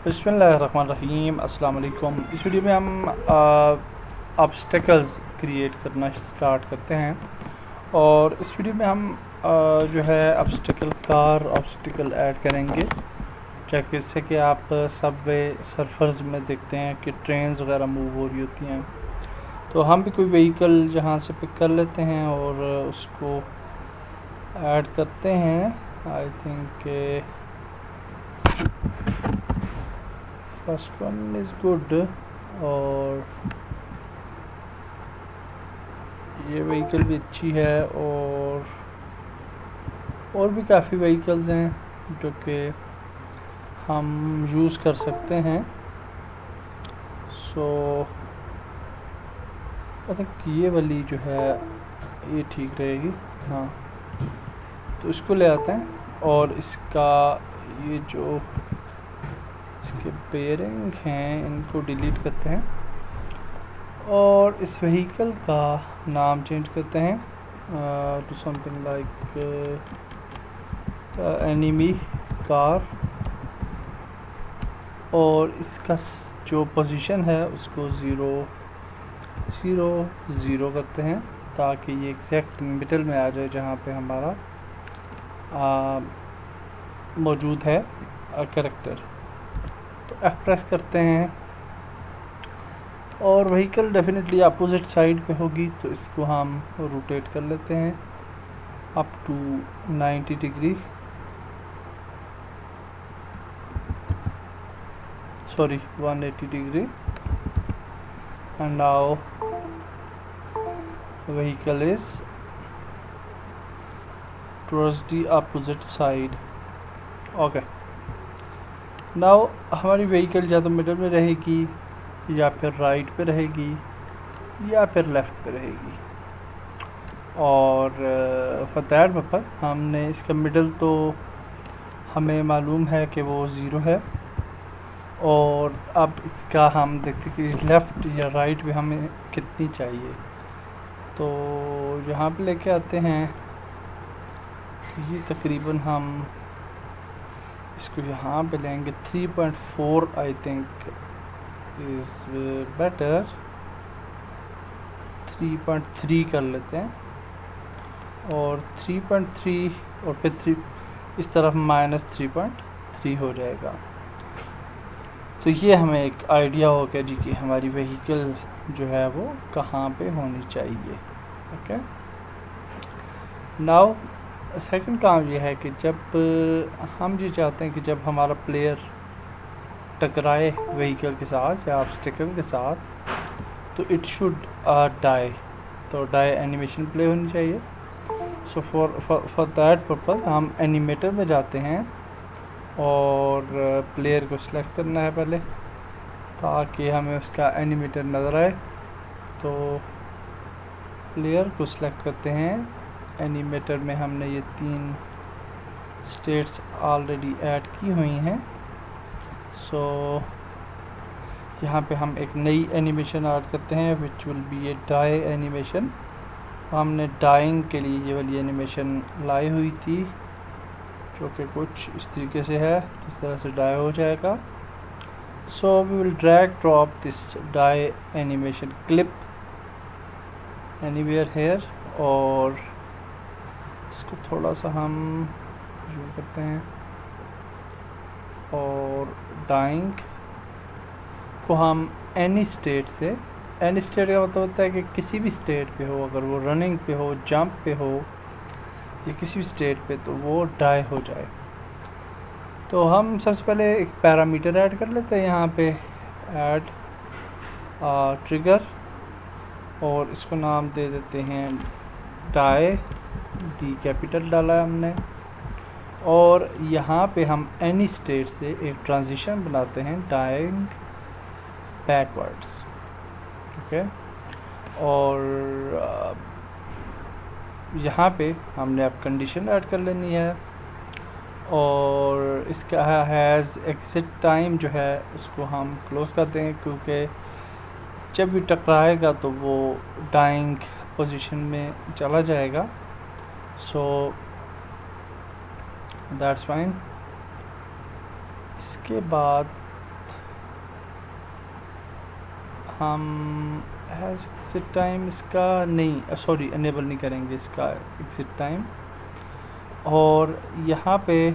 बिस्मिल्लाहिर्रहमानिर्रहीम अस्सलाम वालेकुम। इस वीडियो में हम ऑब्स्टेकल्स क्रिएट करना स्टार्ट करते हैं और इस वीडियो में हम जो है ऑब्स्टेकल कार ऑब्स्टेकल ऐड करेंगे, जैसे कि आप सबवे सर्फर्स में देखते हैं कि ट्रेन्स वगैरह मूव हो रही होती हैं। तो हम भी कोई व्हीकल जहाँ से पिक कर लेते हैं और उसको ऐड करते हैं। I think first one is good. और ये व्हीकल भी अच्छी है और भी काफ़ी व्हीकल्स हैं जो कि हम यूज़ कर सकते हैं। सो आई थिंक ये वाली जो है ये ठीक रहेगी। हाँ, तो इसको ले आते हैं और इसका ये जो इसके बेयरिंग हैं इनको डिलीट करते हैं और इस व्हीकल का नाम चेंज करते हैं to something like enemy car, और इसका जो पोजीशन है उसको 0 0 0 करते हैं ताकि ये एग्जैक्ट मिडल में आ जाए जहाँ पे हमारा मौजूद है कैरेक्टर। तो F प्रेस करते हैं और व्हीकल डेफिनेटली अपोजिट साइड पे होगी, तो इसको हम रोटेट कर लेते हैं up to 90 degree, sorry 180 degree. And now vehicle is towards the opposite side. Okay, now हमारी व्हीकल या तो मिडल में रहेगी या फिर राइट पे रहेगी या फिर लेफ़्ट पे रहेगी। और फॉर दैट पर्पज़ हमने इसका मिडल तो हमें मालूम है कि वो 0 है, और अब इसका हम देखते कि लेफ़्ट या राइट पे हमें कितनी चाहिए। तो यहाँ पे लेके आते हैं, ये तकरीबन हम इसको यहाँ पे लेंगे 3.4 आई थिंक इज़ बेटर, 3.3 कर लेते हैं और 3.3 और फिर 3 इस तरफ -3.3 हो जाएगा। तो ये हमें एक आइडिया हो गया जी कि हमारी व्हीकल जो है वो कहाँ पे होनी चाहिए। ओके, नाउ सेकंड काम ये है कि जब हम ये चाहते हैं कि जब हमारा प्लेयर टकराए व्हीकल के साथ या ऑब्स्टेकल के साथ, तो इट शुड डाई, तो डाई एनिमेशन प्ले होनी चाहिए। सो फॉर दैट पर्पज़ हम एनिमेटर में जाते हैं और प्लेयर को सिलेक्ट करना है पहले ताकि हमें उसका एनिमेटर नज़र आए। तो प्लेयर को सिलेक्ट करते हैं, एनिमेटर में हमने ये 3 स्टेट्स ऑलरेडी ऐड की हुई हैं। सो यहाँ पे हम एक नई एनिमेशन ऐड करते हैं which will be a die animation. हमने डाइंग के लिए ये वाली एनिमेशन लाई हुई थी जो कि कुछ इस तरीके से है, इस तरह से डाई हो जाएगा। So we will drag drop this die animation clip anywhere here, और इसको थोड़ा सा हम जूम करते हैं और डाइंग को हम एनी स्टेट से, एनी स्टेट का मतलब होता है कि किसी भी स्टेट पे हो, अगर वो रनिंग पे हो, जंप पे हो या किसी भी स्टेट पे, तो वो डाई हो जाए। तो हम सबसे पहले एक पैरामीटर ऐड कर लेते हैं यहाँ पे, ऐड ट्रिगर, और इसको नाम दे देते हैं डाई, डी कैपिटल डाला है हमने। और यहाँ पे हम एनी स्टेट से एक ट्रांजिशन बनाते हैं, डाइंग बैकवर्ड्स। ओके, और यहाँ पे हमने अब कंडीशन ऐड कर लेनी है, और इसका हैज़ एग्जिट टाइम जो है उसको हम क्लोज कर देंगे, क्योंकि जब भी टकराएगा तो वो डाइंग पोजीशन में चला जाएगा। So that's fine. इसके बाद हम एग्जिट टाइम इसका नहीं, सॉरी इनेबल नहीं करेंगे इसका एग्जिट टाइम। और यहाँ पे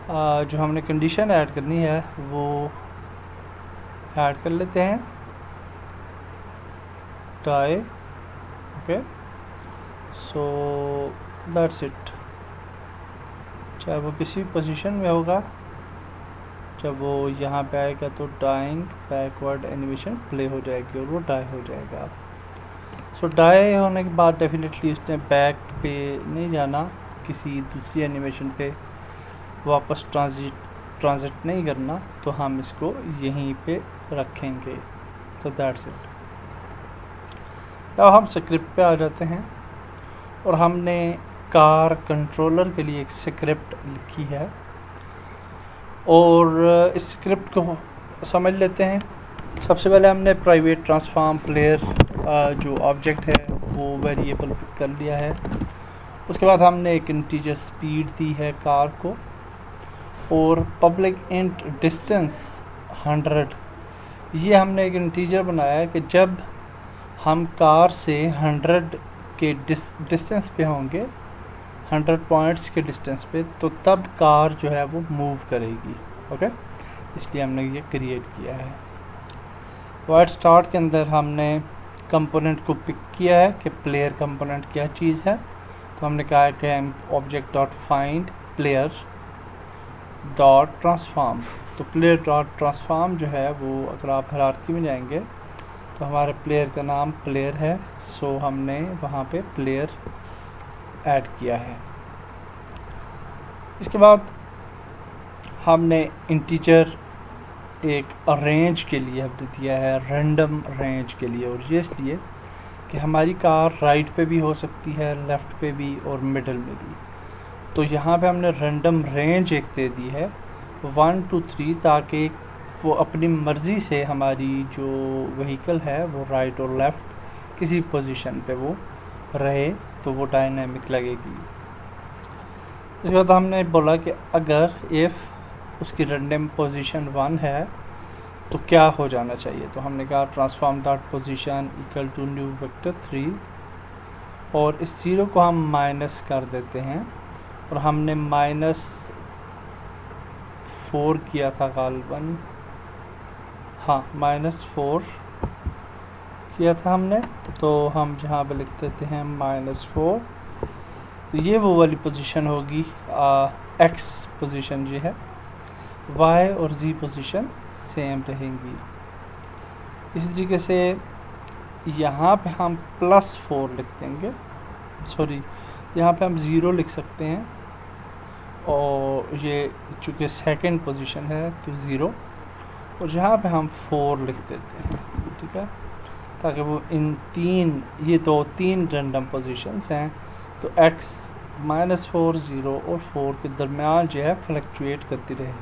जो हमने कंडीशन ऐड करनी है वो ऐड कर लेते हैं, tie. Okay, so that's it. चाहे वो किसी पोजीशन में होगा, जब वो यहाँ पे आएगा तो डाइंग बैकवर्ड एनिमेशन प्ले हो जाएगी और वो डाई हो जाएगा। सो डाई होने के बाद डेफिनेटली उसने बैक पे नहीं जाना, किसी दूसरी एनिमेशन पे वापस ट्रांजिट नहीं करना, तो हम इसको यहीं पे रखेंगे। तो दैट्स इट। अब हम स्क्रिप्ट पे आ जाते हैं और हमने कार कंट्रोलर के लिए एक स्क्रिप्ट लिखी है और इस स्क्रिप्ट को समझ लेते हैं। सबसे पहले हमने प्राइवेट ट्रांसफॉर्म प्लेयर जो ऑब्जेक्ट है वो वेरिएबल कर लिया है। उसके बाद हमने एक इंटीजर स्पीड दी है कार को और पब्लिक इंट डिस्टेंस 100। ये हमने एक इंटीजर बनाया है कि जब हम कार से 100 के डिस्टेंस पे होंगे, 100 पॉइंट्स के डिस्टेंस पे, तो तब कार जो है वो मूव करेगी। ओके, इसलिए हमने ये क्रिएट किया है। वाइड स्टार्ट के अंदर हमने कंपोनेंट को पिक किया है कि प्लेयर कंपोनेंट क्या चीज़ है। तो हमने कहा है कि object dot find player dot transform. तो प्लेयर डॉट ट्रांसफॉर्म जो है वो, अगर आप हायरार्की में जाएंगे तो हमारे प्लेयर का नाम प्लेयर है, सो हमने वहाँ पे प्लेयर ऐड किया है। इसके बाद हमने इंटीजर एक रेंज के लिए हमने दिया है, रैंडम रेंज के लिए, और ये इसलिए कि हमारी कार राइट पे भी हो सकती है, लेफ़्ट पे भी और मिडल में भी। तो यहाँ पे हमने रैंडम रेंज एक दे दी है 1 to 3, ताकि वो अपनी मर्ज़ी से हमारी जो व्हीकल है वो राइट और लेफ़्ट किसी पोजीशन पे वो रहे, तो वो डायनामिक लगेगी। इसके बाद हमने बोला कि अगर इफ़ उसकी रैंडम पोजीशन 1 है तो क्या हो जाना चाहिए। तो हमने कहा transform dot position equal to new vector 3, और इस 0 को हम माइनस कर देते हैं, और हमने -4 किया था गालबन, हाँ -4 किया था हमने, तो हम जहाँ पे लिख देते हैं -4। तो ये वो वाली पोजीशन होगी, x पोजीशन जो है, y और z पोजीशन सेम रहेंगी। इसी तरीके से यहाँ पे हम +4 लिख देंगे, सॉरी यहाँ पे हम 0 लिख सकते हैं, और ये चूँकि सेकंड पोजीशन है तो 0, और यहाँ पे हम 4 लिख देते हैं, ठीक है, ताकि वो इन ये 3 रैंडम पोजीशंस हैं, तो x -4, 0 और 4 के दरमियान जो है फ्लक्चुएट करती रहे।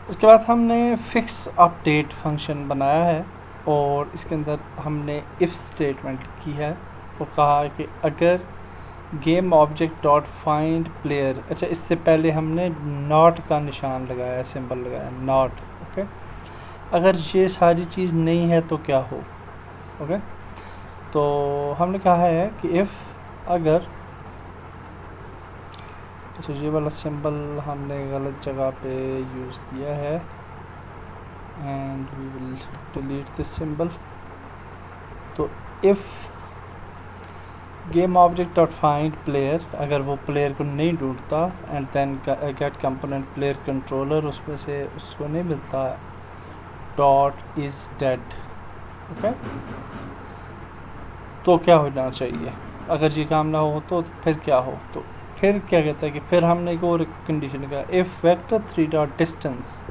उसके बाद हमने फिक्स अपडेट फंक्शन बनाया है और इसके अंदर हमने इफ़ स्टेटमेंट की है और कहा है कि अगर game object dot find player, अच्छा इससे पहले हमने नॉट का निशान लगाया, सिंबल लगाया नॉट। ओके, अगर ये सारी चीज़ नहीं है तो क्या हो। ओके, तो हमने कहा है कि इफ़ अगर, अच्छा ये वाला सिंबल हमने गलत जगह पे यूज़ किया है, and we will delete this symbol. तो if game object dot find player, अगर वो प्लेयर को नहीं ढूंढता, and then get component player controller, उसमें से उसको नहीं मिलता, डॉट इज़ डेड। ओके, तो क्या हो जाना चाहिए। अगर ये काम ना हो तो फिर क्या हो, तो फिर क्या कहता है कि फिर हमने एक और कंडीशन का, इफ़ वेक्टर 3 डॉट डिस्टेंस,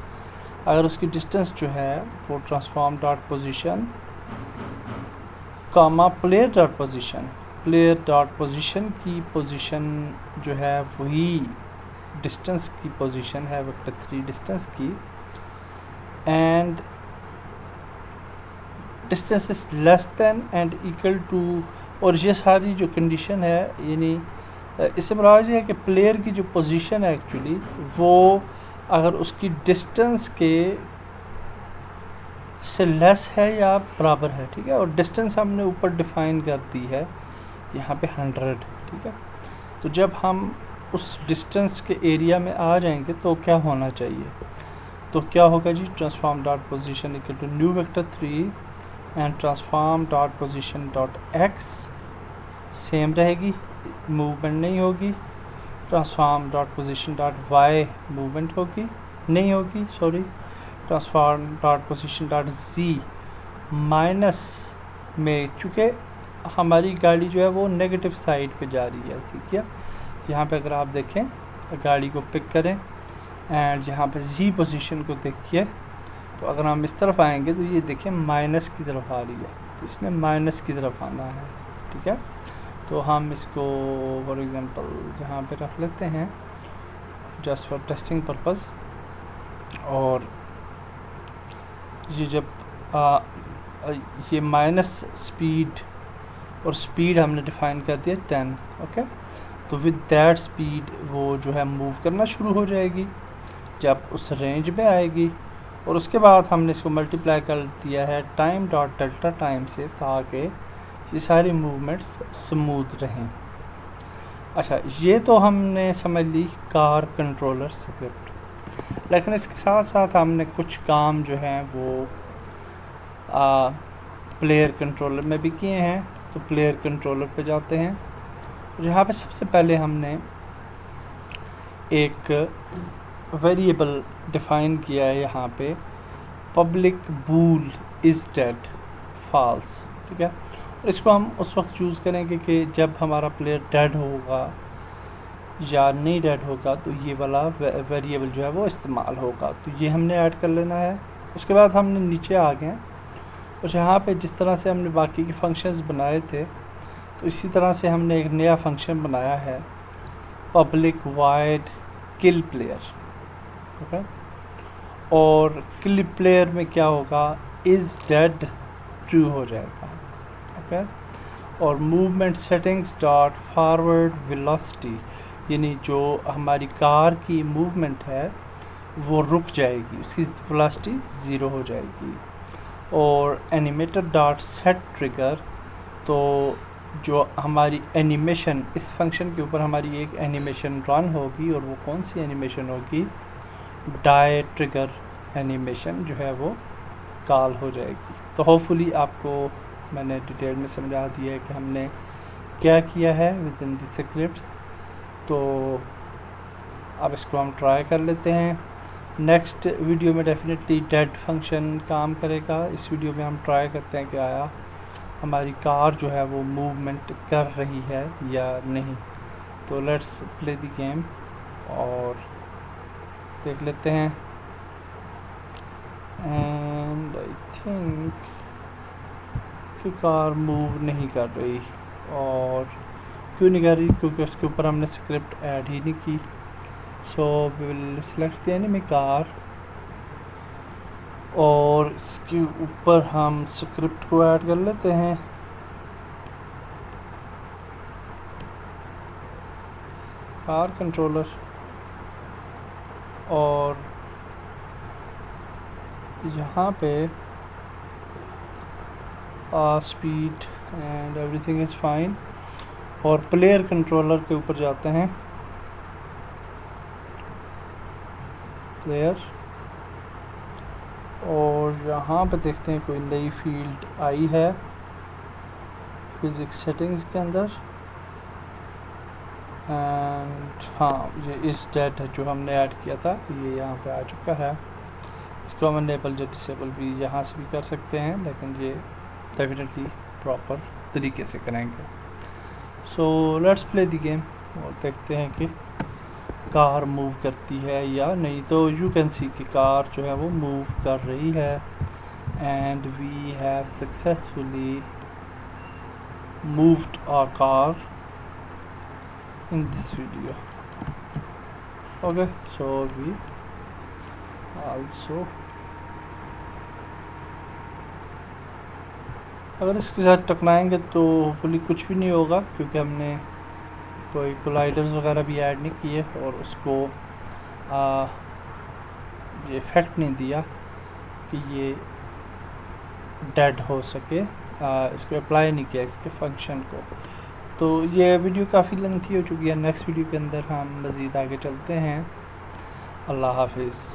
अगर उसकी डिस्टेंस जो है वो transform dot position comma player dot position, player dot position की पोजीशन जो है वही डिस्टेंस की पोजीशन है वेक्टर 3 डिस्टेंस की, and distance is less than and equal to, और ये सारी जो कंडीशन है, यानी इससे मुराद है कि प्लेयर की जो पोजीशन है एक्चुअली वो अगर उसकी डिस्टेंस के से लेस है या बराबर है, ठीक है। और डिस्टेंस हमने ऊपर डिफाइन कर दी है यहाँ पे 100, ठीक है। तो जब हम उस डिस्टेंस के एरिया में आ जाएंगे तो क्या होना चाहिए, तो क्या होगा जी, transform dot position equal to new vector 3 and transform dot position dot X same रहेगी, मूवमेंट नहीं होगी। Transform dot position dot Y movement होगी, नहीं होगी, sorry. Transform dot position dot Z minus में, चूँकि हमारी गाड़ी जो है वो नेगेटिव साइड पे जा रही है, ठीक है। यहाँ पे अगर आप देखें, गाड़ी को पिक करें एंड यहाँ पे जी पोजीशन को देखिए, तो अगर हम इस तरफ आएंगे तो ये देखें माइनस की तरफ आ रही है, तो इसने माइनस की तरफ आना है, ठीक है। तो हम इसको फॉर एग्जांपल यहाँ पे रख लेते हैं जस्ट फॉर टेस्टिंग पर्पस। और ये जब ये माइनस स्पीड, और स्पीड हमने डिफाइन कर दिया 10, ओके। तो विद दैट स्पीड वो जो है मूव करना शुरू हो जाएगी जब उस रेंज में आएगी। और उसके बाद हमने इसको मल्टीप्लाई कर दिया है टाइम डॉट डेल्टा टाइम से, ताकि ये सारी मूवमेंट्स स्मूथ रहें। अच्छा, ये तो हमने समझ ली कार कंट्रोलर स्क्रिप्ट, लेकिन इसके साथ साथ हमने कुछ काम जो हैं वो प्लेयर कंट्रोलर में भी किए हैं। तो प्लेयर कंट्रोलर पे जाते हैं, जहाँ पे सबसे पहले हमने एक वेरिएबल डिफाइन किया है यहाँ पे, public bool is dead false, ठीक है। और इसको हम उस वक्त यूज़ करेंगे कि जब हमारा प्लेयर डेड होगा या नहीं डेड होगा, तो ये वाला वेरिएबल जो है वो इस्तेमाल होगा। तो ये हमने ऐड कर लेना है। उसके बाद हमने नीचे आ गए, और यहाँ पे जिस तरह से हमने बाकी के फंक्शंस बनाए थे, तो इसी तरह से हमने एक नया फंक्शन बनाया है, पब्लिक वाइड किल प्लेयर, ओके। और किल प्लेयर में क्या होगा, इज़ डेड ट्रू हो जाएगा, ओके। और movement settings dot forward velocity, यानी जो हमारी कार की मूवमेंट है वो रुक जाएगी, उसकी वेलोसिटी 0 हो जाएगी। और एनिमेटर डॉट सेट ट्रिगर, तो जो हमारी एनिमेशन, इस फंक्शन के ऊपर हमारी एक एनिमेशन रन होगी, और वो कौन सी एनिमेशन होगी, डाई ट्रिगर एनिमेशन जो है वो कॉल हो जाएगी। तो होपफुली आपको मैंने डिटेल में समझा दिया है कि हमने क्या किया है विद इन द स्क्रिप्ट्स। तो अब इसको हम ट्राई कर लेते हैं। नेक्स्ट वीडियो में डेफिनेटली डेड फंक्शन काम करेगा। इस वीडियो में हम ट्राई करते हैं कि आया हमारी कार जो है वो मूवमेंट कर रही है या नहीं। तो लेट्स प्ले द गेम और देख लेते हैं। एंड आई थिंक कि कार मूव नहीं कर रही, और क्यों नहीं कर रही, क्योंकि उसके ऊपर हमने स्क्रिप्ट ऐड ही नहीं की। So we will select the enemy car, और इसके ऊपर हम स्क्रिप्ट को ऐड कर लेते हैं। कार कंट्रोलर, और यहाँ पे speed and everything is fine. और प्लेयर कंट्रोलर के ऊपर जाते हैं, प्लेयर, और यहाँ पे देखते हैं कोई नई फील्ड आई है फिजिक्स सेटिंग्स के अंदर। एंड हाँ, ये इस डेट है जो हमने ऐड किया था, ये यहाँ पे आ चुका है। इसको हम इनेबल या डिसेबल भी यहाँ से भी कर सकते हैं, लेकिन ये डेफिनेटली प्रॉपर तरीके से करेंगे। So let's play the game और देखते हैं कि कार मूव करती है या नहीं। तो यू कैन सी कि कार जो है वो मूव कर रही है, and we have successfully moved our car in this video. Okay, so we also, अगर इसके साथ टकराएंगे तो होपफुली कुछ भी नहीं होगा, क्योंकि हमने कोई कोलाइडर्स वगैरह भी ऐड नहीं किए और उसको ये इफेक्ट नहीं दिया कि ये डेड हो सके, इसको अप्लाई नहीं किया इसके फंक्शन को। तो ये वीडियो काफ़ी लेंथी हो चुकी है, नेक्स्ट वीडियो के अंदर हम मज़ीद आगे चलते हैं। अल्लाह हाफिज़।